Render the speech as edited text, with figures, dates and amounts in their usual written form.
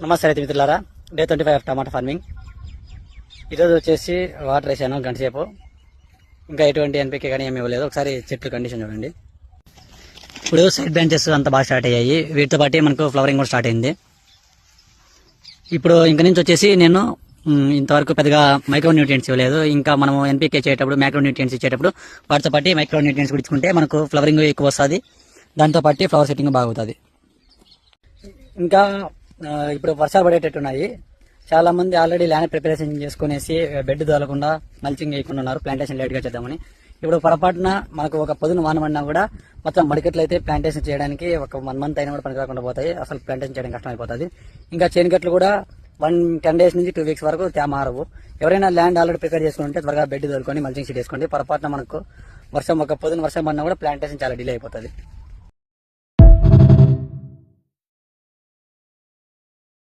నమస్తే రైతు మిత్రులారా, డే 25 టమాటా ఫార్మింగ్. ఈరోజు వచ్చేసి వాటర్ వేసాను గంట సేపు. ఇంకా ఎటువంటి ఎన్పికే కానీ ఏమి ఇవ్వలేదు. ఒకసారి చెట్లు కండిషన్ చూడండి. ఇప్పుడు సైడ్ బ్రాంచెస్ అంతా బాగా స్టార్ట్ అయ్యాయి. వీటితో పాటు మనకు ఫ్లవరింగ్ కూడా స్టార్ట్ అయింది. ఇప్పుడు ఇంక నుంచి వచ్చేసి నేను ఇంతవరకు పెద్దగా మైక్రో న్యూట్రియంట్స్ ఇవ్వలేదు. ఇంకా మనం ఎన్పికే చేయటప్పుడు మైక్రో న్యూట్రియంట్స్ ఇచ్చేటప్పుడు వాటితో పాటు మైక్రో న్యూట్రియంట్స్ కూడా ఇచ్చుకుంటే మనకు ఫ్లవరింగ్ ఎక్కువ వస్తుంది. దాంతో పాటు ఫ్లవర్ సెట్టింగ్ బాగుతుంది. ఇంకా ఇప్పుడు వర్షాలు పడేటట్టున్నాయి. చాలా మంది ఆల్రెడీ ల్యాండ్ ప్రిపరేషన్ చేసుకునేసి బెడ్ తోలకుండా మల్చింగ్ వేయకుండా ఉన్నారు, ప్లాంటేషన్ లేట్గా చేద్దామని. ఇప్పుడు పొరపాటున మనకు ఒక పొద్దున వాన పడినా కూడా మొత్తం మడికట్లు అయితే ప్లాంటేషన్ చేయడానికి ఒక 1 మంత్ అయినా కూడా పనికి రాకుండా పోతాయి. అసలు ప్లాంటేషన్ చేయడానికి కష్టం అయిపోతుంది. ఇంకా చేనికట్లు కూడా 10 days నుంచి 2 weeks వరకు మారవు. ఎవరైనా ల్యాండ్ ఆల్రెడీ ప్రిపేర్ చేసుకుంటే త్వరగా బెడ్ తోలుకొని మల్చింగ్ షీట్ వేసుకోండి. పొరపాటున మనకు ఒక పొద్దున వర్షం పడినా కూడా ప్లాంటేషన్ చాలా డిలే అయిపోతుంది.